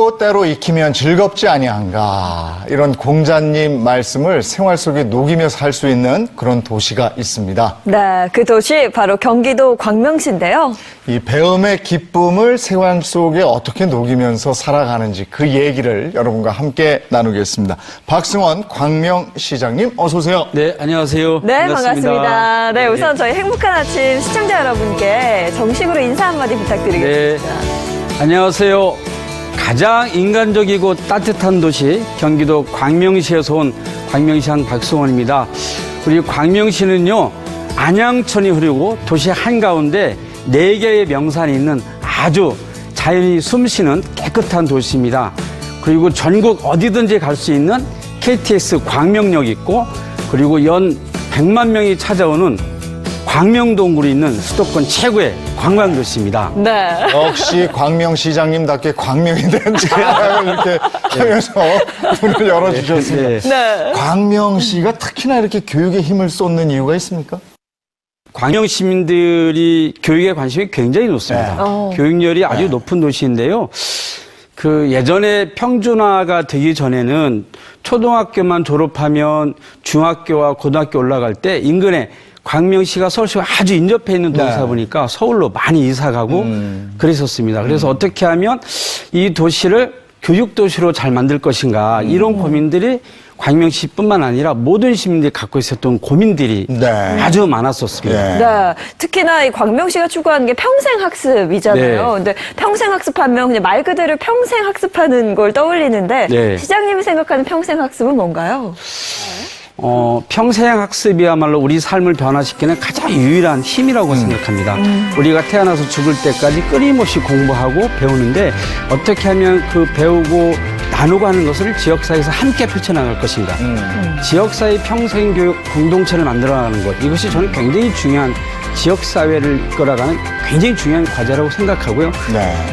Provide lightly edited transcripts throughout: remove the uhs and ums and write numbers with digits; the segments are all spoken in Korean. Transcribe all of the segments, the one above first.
익히고 때로 익히면 즐겁지 아니한가. 이런 공자님 말씀을 생활 속에 녹이며 살 수 있는 그런 도시가 있습니다. 네, 그 도시 바로 경기도 광명시인데요. 이 배움의 기쁨을 생활 속에 어떻게 녹이면서 살아가는지 그 얘기를 여러분과 함께 나누겠습니다. 박승원 광명시장님 어서 오세요. 네, 안녕하세요. 네, 반갑습니다. 반갑습니다. 네, 우선 저희 행복한 아침 시청자 여러분께 정식으로 인사 한마디 부탁드리겠습니다. 네, 안녕하세요. 가장 인간적이고 따뜻한 도시 경기도 광명시에서 온 광명시장 박승원입니다. 우리 광명시는요, 안양천이 흐르고 도시 한가운데 4개의 명산이 있는 아주 자연이 숨쉬는 깨끗한 도시입니다. 그리고 전국 어디든지 갈 수 있는 KTX 광명역 있고, 그리고 연 100만 명이 찾아오는 광명동굴이 있는 수도권 최고의 관광도시입니다. 네. 역시 광명시장님답게 광명이 된 자랑을 이렇게 하면서 문을 열어주셨습니다. 네. 네. 광명시가 특히나 이렇게 교육에 힘을 쏟는 이유가 있습니까? 광명 시민들이 교육에 관심이 굉장히 높습니다. 네. 교육열이 아주 높은 도시인데요. 그 예전에 평준화가 되기 전에는 초등학교만 졸업하면 중학교와 고등학교 올라갈 때 인근에 광명시가 서울시가 아주 인접해 있는 도시다 보니까 서울로 많이 이사 가고 그랬었습니다. 그래서 어떻게 하면 이 도시를 교육도시로 잘 만들 것인가, 이런 고민들이 광명시뿐만 아니라 모든 시민들이 갖고 있었던 고민들이 아주 많았었습니다. 네. 특히나 이 광명시가 추구하는 게 평생학습이잖아요. 네. 근데 평생학습하면 그냥 말 그대로 평생학습하는 걸 떠올리는데 네. 시장님이 생각하는 평생학습은 뭔가요? 평생학습이야말로 우리 삶을 변화시키는 가장 유일한 힘이라고 생각합니다. 우리가 태어나서 죽을 때까지 끊임없이 공부하고 배우는데, 어떻게 하면 그 배우고 나누고 하는 것을 지역사회에서 함께 펼쳐나갈 것인가. 지역사회 평생교육 공동체를 만들어나가는 것, 이것이 저는 굉장히 중요한, 지역사회를 이끌어가는 굉장히 중요한 과제라고 생각하고요.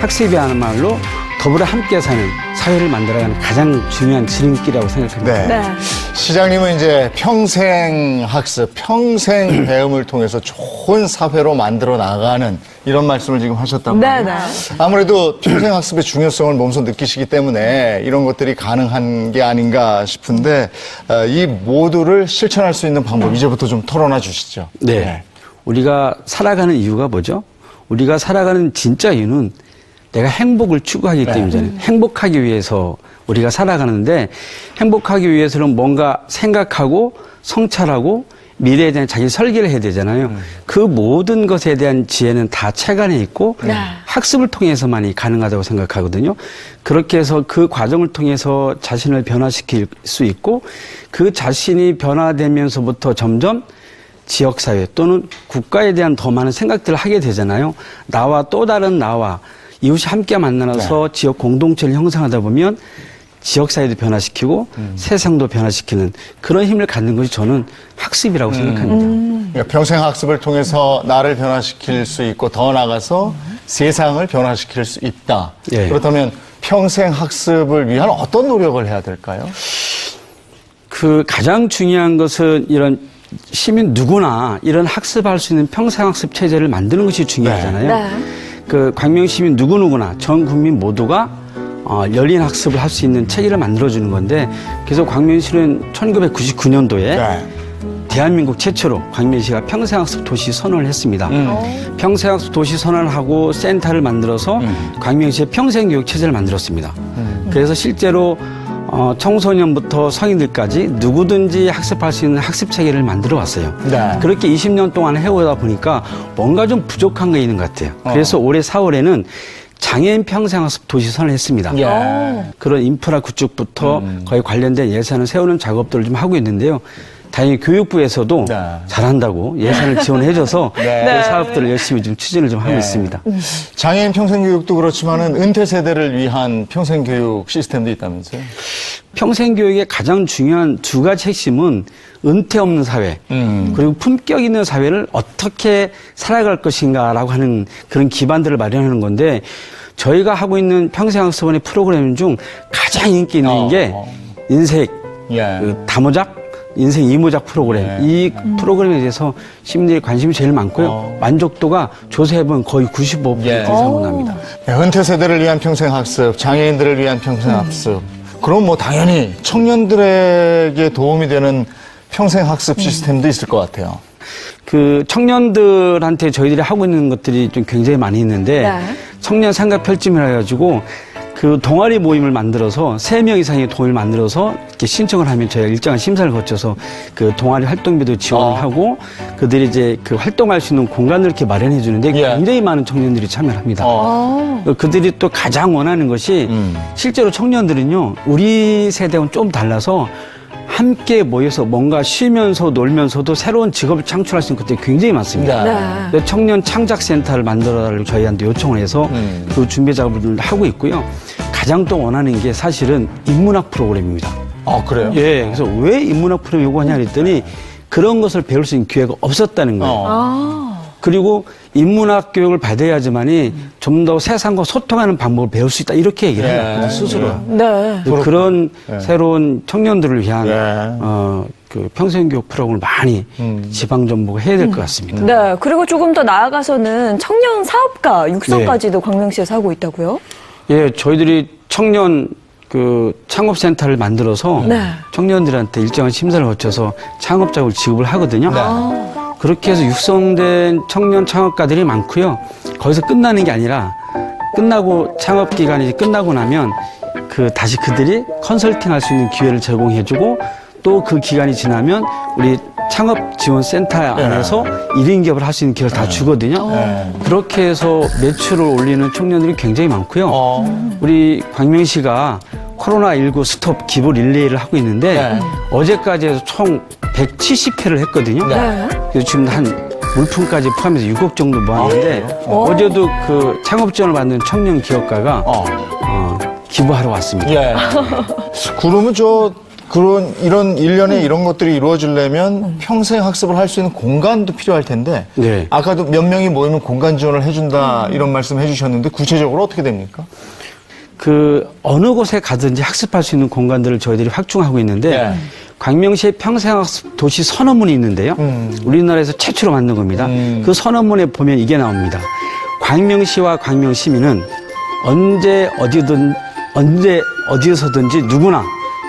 학습이야말로 더불어 함께 사는 사회를 만들어가는 가장 중요한 지름길이라고 생각합니다. 네. 시장님은 이제 평생 학습, 평생 배움을 통해서 좋은 사회로 만들어 나가는 이런 말씀을 지금 하셨단 말이에요. 아무래도 평생 학습의 중요성을 몸소 느끼시기 때문에 이런 것들이 가능한 게 아닌가 싶은데, 이 모두를 실천할 수 있는 방법 이제부터 좀 털어놔 주시죠. 네. 우리가 살아가는 이유가 뭐죠? 우리가 살아가는 진짜 이유는 내가 행복을 추구하기 때문이잖아요. 행복하기 위해서 우리가 살아가는데, 행복하기 위해서는 뭔가 생각하고 성찰하고 미래에 대한 자기 설계를 해야 되잖아요. 그 모든 것에 대한 지혜는 다 책 안에 있고 학습을 통해서만이 가능하다고 생각하거든요. 그렇게 해서 그 과정을 통해서 자신을 변화시킬 수 있고, 그 자신이 변화되면서부터 점점 지역사회 또는 국가에 대한 더 많은 생각들을 하게 되잖아요. 나와 또 다른 나와 이웃이 함께 만나서 지역 공동체를 형성하다 보면 지역사회도 변화시키고 세상도 변화시키는 그런 힘을 갖는 것이 저는 학습이라고 생각합니다. 그러니까 평생 학습을 통해서 나를 변화시킬 수 있고 더 나아가서 세상을 변화시킬 수 있다. 그렇다면 평생 학습을 위한 어떤 노력을 해야 될까요? 그 가장 중요한 것은 이런 시민 누구나 이런 학습할 수 있는 평생 학습 체제를 만드는 것이 중요하잖아요. 그 광명시민 누구누구나 전 국민 모두가 열린 학습을 할 수 있는 체계를 만들어주는 건데, 그래서 광명시는 1999년도에 대한민국 최초로 광명시가 평생학습 도시 선언을 했습니다. 평생학습 도시 선언을 하고 센터를 만들어서 광명시의 평생교육 체제를 만들었습니다. 그래서 실제로 청소년부터 성인들까지 누구든지 학습할 수 있는 학습 체계를 만들어 왔어요. 그렇게 20년 동안 해오다 보니까 뭔가 좀 부족한 게 있는 것 같아요. 그래서 올해 4월에는 장애인 평생학습 도시 선언을 했습니다. 그런 인프라 구축부터 거의 관련된 예산을 세우는 작업들을 좀 하고 있는데요. 다행히 교육부에서도 잘한다고 예산을 지원해줘서 그 사업들을 열심히 좀 추진을 좀 하고 있습니다. 장애인 평생교육도 그렇지만은 은퇴 세대를 위한 평생교육 시스템도 있다면서요? 평생교육의 가장 중요한 두 가지 핵심은 은퇴 없는 사회, 그리고 품격 있는 사회를 어떻게 살아갈 것인가라고 하는 그런 기반들을 마련하는 건데, 저희가 하고 있는 평생학습원의 프로그램 중 가장 인기 있는 게 인색, 그 다모작, 인생 이모작 프로그램. 네. 이 프로그램에 대해서 시민들이 관심이 제일 많고요. 만족도가 조사해보면 거의 95% 예. 이상으로 납니다. 네, 은퇴 세대를 위한 평생학습, 장애인들을 위한 평생학습. 그럼 뭐 당연히 청년들에게 도움이 되는 평생학습 시스템도 있을 것 같아요. 그 청년들한테 저희들이 하고 있는 것들이 좀 굉장히 많이 있는데 네. 청년 상가 펼침이라 해가지고 그 동아리 모임을 만들어서 3명 이상의 동아리를 만들어서 이렇게 신청을 하면 저희가 일정한 심사를 거쳐서 그 동아리 활동비도 지원을 하고 그들이 이제 그 활동할 수 있는 공간을 이렇게 마련해 주는데 예. 굉장히 많은 청년들이 참여를 합니다. 어. 그들이 또 가장 원하는 것이 실제로 청년들은요 우리 세대하고는 좀 달라서 함께 모여서 뭔가 쉬면서 놀면서도 새로운 직업을 창출할 수 있는 것들이 굉장히 많습니다. 네. 그래서 청년 창작센터를 만들어달라고 저희한테 요청을 해서 그 준비 작업을 하고 있고요. 가장 또 원하는 게 사실은 인문학 프로그램입니다. 아, 그래요? 예, 그래서 왜 인문학 프로그램 요구하냐 그랬더니 그런 것을 배울 수 있는 기회가 없었다는 거예요. 아. 그리고 인문학 교육을 받아야지만이 좀 더 세상과 소통하는 방법을 배울 수 있다 이렇게 얘기를 해요. 예. 스스로. 네. 그런 새로운 청년들을 위한 예. 그 평생교육 프로그램을 많이 지방정부가 해야 될 것 같습니다. 네. 그리고 조금 더 나아가서는 청년 사업가 육성까지도 광명시에서 하고 있다고요? 예, 저희들이 청년 그 창업센터를 만들어서 네. 청년들한테 일정한 심사를 거쳐서 창업 자금을 지급을 하거든요. 그렇게 해서 육성된 청년 창업가들이 많고요. 거기서 끝나는 게 아니라 끝나고 창업 기간이 끝나고 나면 그 다시 그들이 컨설팅할 수 있는 기회를 제공해주고 또 그 기간이 지나면 우리 창업 지원 센터 안에서 1인 기업을 할 수 있는 기회를 다 주거든요. 그렇게 해서 매출을 올리는 청년들이 굉장히 많고요. 우리 광명시가 코로나19 스톱 기부 릴레이를 하고 있는데 어제까지 해서 총 170회를 했거든요. 그래서 지금 한 물품까지 포함해서 6억 정도 모았는데 어제도 그 창업 지원을 받는 청년 기업가가 기부하러 왔습니다. 예. 그러면 이런 일련의 이런 것들이 이루어지려면 평생 학습을 할 수 있는 공간도 필요할 텐데. 네. 아까도 몇 명이 모이면 공간 지원을 해준다 이런 말씀 해주셨는데 구체적으로 어떻게 됩니까? 그 어느 곳에 가든지 학습할 수 있는 공간들을 저희들이 확충하고 있는데 네. 광명시의 평생학습 도시 선언문이 있는데요. 우리나라에서 최초로 만든 겁니다. 그 선언문에 보면 이게 나옵니다. 광명시와 광명시민은 언제 어디에서든지 누구나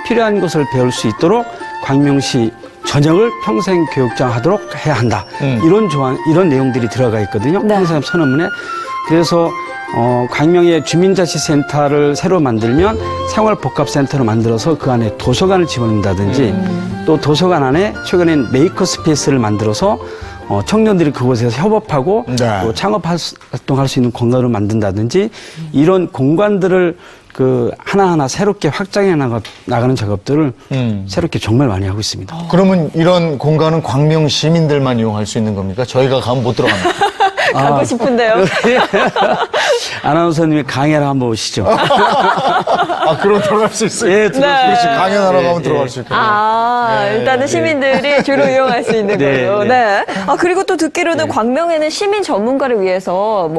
필요한 것을 배울 수 있도록 광명시 전역을 평생 교육장 하도록 해야 한다. 이런 조항, 이런 내용들이 들어가 있거든요. 네. 평생학습 선언문에. 그래서 광명의 주민자치센터를 새로 만들면 생활복합센터로 만들어서 그 안에 도서관을 집어넣는다든지 또 도서관 안에 최근엔 메이커 스페이스를 만들어서 청년들이 그곳에서 협업하고 네. 또 창업 활동할 수 있는 공간을 만든다든지 이런 공간들을 그 하나하나 새롭게 확장해 나가는 작업들을 새롭게 정말 많이 하고 있습니다. 그러면 이런 공간은 광명 시민들만 이용할 수 있는 겁니까? 저희가 가면 못 들어갑니까? 가고 싶은데요. 아나운서님이 강의를 한번 오시죠. 아, 그럼 들어갈 수 있어요? 예, 들어갈 수 그렇지. 있어요. 강연하러 가면 들어갈 수 있거든요. 일단은 시민들이 주로 이용할 수 있는 네, 걸로. 네. 네. 그리고 또 듣기로는 광명에는 시민 전문가를 위해서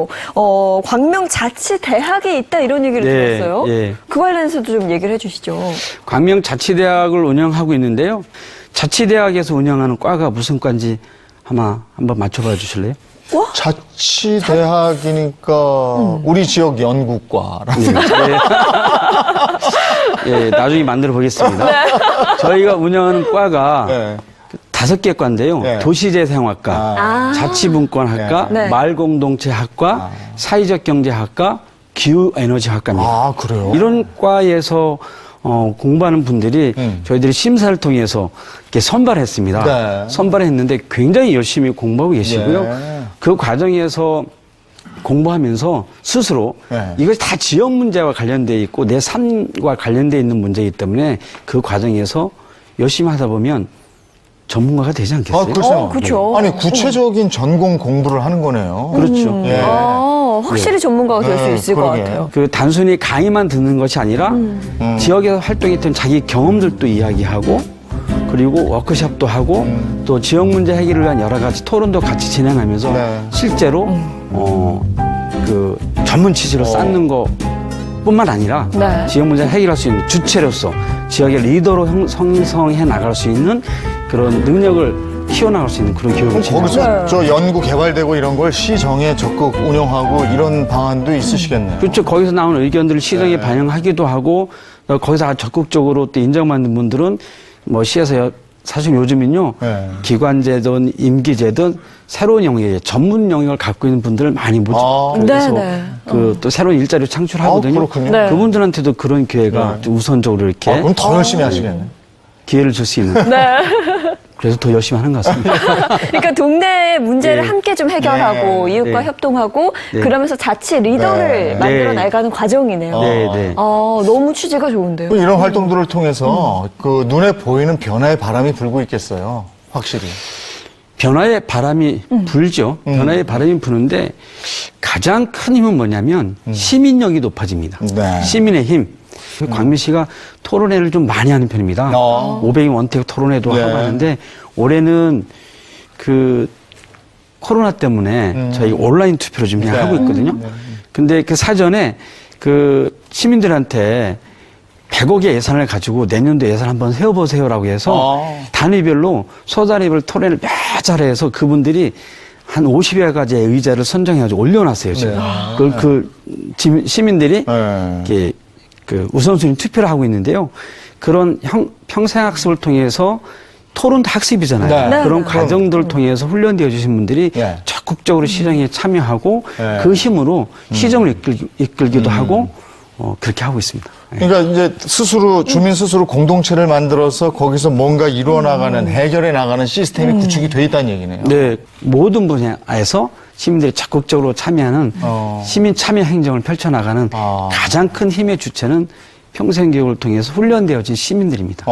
광명 자치대학이 있다 이런 얘기를 네, 들었어요. 예. 그 관련해서도 좀 얘기를 해주시죠. 광명자치대학을 운영하고 있는데요. 자치대학에서 운영하는 과가 무슨 과인지 한번 맞춰봐 주실래요? 자치대학이니까 우리 지역 연구과라는. 예, 나중에 만들어 보겠습니다. 저희가 운영하는 과가 네. 5개 과인데요. 네. 도시재생학과, 자치분권학과, 네. 마을공동체학과, 사회적 경제학과, 기후에너지학과입니다. 아, 그래요? 이런 과에서 공부하는 분들이 저희들이 심사를 통해서 이렇게 선발했습니다. 네. 선발했는데 굉장히 열심히 공부하고 계시고요. 네. 그 과정에서 공부하면서 스스로 네. 이것이 다 지역 문제와 관련되어 있고 내 삶과 관련되어 있는 문제이기 때문에 그 과정에서 열심히 하다 보면 전문가가 되지 않겠어요? 아, 그렇죠. 그렇죠. 아니, 구체적인 전공 공부를 하는 거네요. 그렇죠. 예. 확실히 전문가가 될 수 네, 있을 것 그러게. 같아요. 그 단순히 강의만 듣는 것이 아니라 지역에서 활동했던 자기 경험들도 이야기하고 그리고 워크숍도 하고 또 지역 문제 해결을 위한 여러 가지 토론도 같이 진행하면서 네. 실제로 그 전문 취지로 쌓는 것뿐만 아니라 네. 지역 문제 해결할 수 있는 주체로서 지역의 리더로 형성해 나갈 수 있는 그런 능력을 키워나갈 수 있는 그런 교육을 그럼 거기서 네. 저 연구 개발되고 이런 걸 시정에 적극 운영하고 이런 방안도 있으시겠네요. 그렇죠. 거기서 나오는 의견들을 시정에 반영하기도 하고 거기서 적극적으로 또 인정받는 분들은 뭐 시에서 사실 요즘은요 네. 기관제든 임기제든 새로운 영역, 전문 영역을 갖고 있는 분들을 많이 모집해서 네. 그 또 새로운 일자리를 창출하거든요. 그렇군요. 네. 그분들한테도 그런 기회가 좀 우선적으로 이렇게 그럼 더 열심히 하시겠네. 기회를 줄 수 있는. 네. 그래서 더 열심히 하는 것 같습니다. 그러니까 동네의 문제를 네. 함께 좀 해결하고 네. 이웃과 네. 협동하고 네. 그러면서 자치 리더를 네. 만들어 네. 나가는 과정이네요. 네, 네. 너무 취지가 좋은데요. 이런 활동들을 통해서 그 눈에 보이는 변화의 바람이 불고 있겠어요. 확실히. 변화의 바람이 불죠. 변화의 바람이 부는데 가장 큰 힘은 뭐냐면 시민력이 높아집니다. 네. 시민의 힘. 광명시가 토론회를 좀 많이 하는 편입니다. 500인 원택 토론회도 네. 하고 하는데 올해는 그 코로나 때문에 저희 온라인 투표를 좀 네. 하고 있거든요. 근데 그 사전에 그 시민들한테 100억의 예산을 가지고 내년도 예산 한번 세워보세요라고 해서 단위별로 소단위별 토론을 몇 차례 해서 그분들이 한 50여 가지의 의자를 선정해가지고 올려놨어요, 지금. 그걸 그 시민들이 이렇게 그 우선순위 투표를 하고 있는데요. 그런 평생학습을 통해서 토론도 학습이잖아요. 네. 그런 네. 과정들을 통해서 훈련되어 주신 분들이 네. 적극적으로 시정에 참여하고 네. 그 힘으로 시정을 이끌기도 하고 그렇게 하고 있습니다. 네. 그러니까 이제 스스로 주민 스스로 공동체를 만들어서 거기서 뭔가 이루어 나가는 해결해 나가는 시스템이 구축이 돼 있다는 얘기네요. 네, 모든 분야에서 시민들이 적극적으로 참여하는 시민 참여 행정을 펼쳐나가는 가장 큰 힘의 주체는 평생교육을 통해서 훈련되어진 시민들입니다.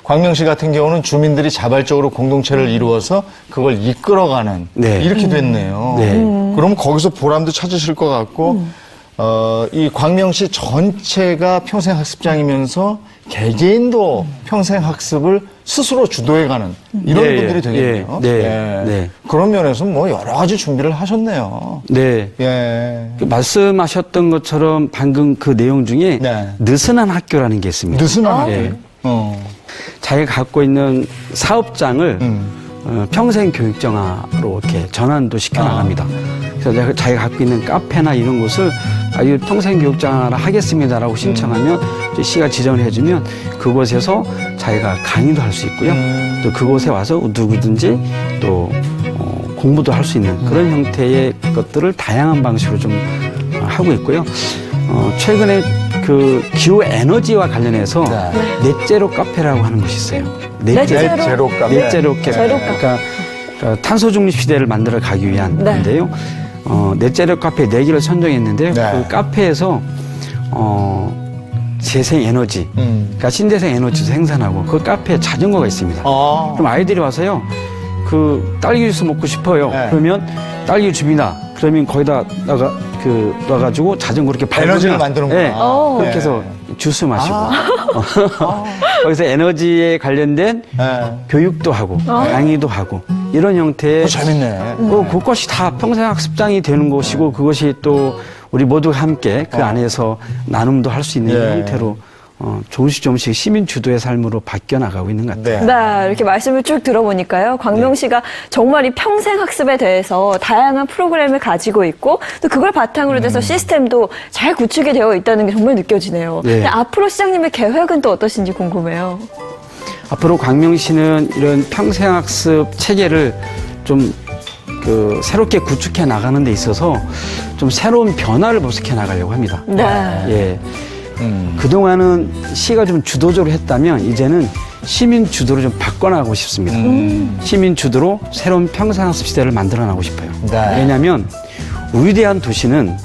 광명시 같은 경우는 주민들이 자발적으로 공동체를 이루어서 그걸 이끌어가는 네. 이렇게 됐네요. 네. 그럼 거기서 보람도 찾으실 것 같고 이 광명시 전체가 평생학습장이면서 개개인도 평생학습을 스스로 주도해가는 이런 예, 분들이 예, 되겠네요. 네. 그런 면에서 뭐 여러 가지 준비를 하셨네요. 네. 예. 그 말씀하셨던 것처럼 방금 그 내용 중에 네. 느슨한 학교라는 게 있습니다. 느슨한 학교. 네. 자기가 갖고 있는 사업장을 평생교육정화로 이렇게 전환도 시켜나갑니다. 그래서 자기가 갖고 있는 카페나 이런 곳을 아유 평생교육정화를 하겠습니다라고 신청하면 이제 시가 지정을 해주면 그곳에서 자기가 강의도 할 수 있고요. 또 그곳에 와서 누구든지 또 공부도 할 수 있는 그런 형태의 것들을 다양한 방식으로 좀 하고 있고요. 최근에 그 기후 에너지와 관련해서 넷제로 카페라고 하는 곳이 있어요. 넷제로 카페. 넷제로 카페. 그러니까 탄소 중립 시대를 만들어 가기 위한 건데요. 넷제로 카페 4개를 선정했는데요. 네. 그 카페에서 재생 에너지, 그러니까 신재생 에너지도 생산하고 그 카페에 자전거가 있습니다. 그럼 아이들이 와서요. 그 딸기 주스 먹고 싶어요. 네. 그러면 딸기 줍니다. 그러면 거기다 넣어가지고 자전거 이렇게 밟으면 에너지를 만드는구나. 네. 그렇게 해서 주스 마시고 거기서 에너지에 관련된 교육도 하고 강의도 하고 이런 형태의 재밌네. 그것이 다 평생학습장이 되는 곳이고 그것이 또 우리 모두가 함께 그 안에서 나눔도 할 수 있는 형태로 조금씩 시민 주도의 삶으로 바뀌어 나가고 있는 것 같아요. 네, 이렇게 말씀을 쭉 들어보니까요. 광명시가 정말 이 평생학습에 대해서 다양한 프로그램을 가지고 있고 또 그걸 바탕으로 해서 시스템도 잘 구축이 되어 있다는 게 정말 느껴지네요. 네. 근데 앞으로 시장님의 계획은 또 어떠신지 궁금해요. 앞으로 광명시는 이런 평생학습 체계를 좀 새롭게 구축해 나가는 데 있어서 좀 새로운 변화를 모색해 나가려고 합니다. 네. 예. 그동안은 시가 좀 주도적으로 했다면 이제는 시민 주도로 좀 바꿔나가고 싶습니다. 시민 주도로 새로운 평생학습 시대를 만들어 나가고 싶어요. 네. 왜냐하면 위대한 도시는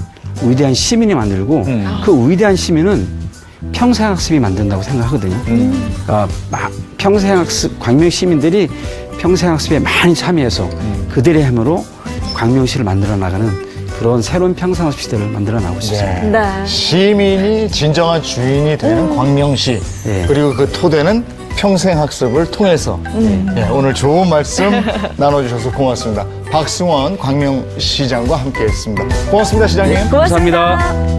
위대한 시민이 만들고 그 위대한 시민은 평생학습이 만든다고 생각하거든요. 그러니까 평생학습, 광명 시민들이 평생학습에 많이 참여해서 그들의 힘으로 광명시를 만들어 나가는 그런 새로운 평생학습 시대를 만들어 나가고 싶습니다. 네. 시민이 진정한 주인이 되는 광명시. 네. 그리고 그 토대는 평생학습을 통해서. 오늘 좋은 말씀 나눠주셔서 고맙습니다. 박승원 광명시장과 함께했습니다. 고맙습니다, 시장님. 고맙습니다. 감사합니다.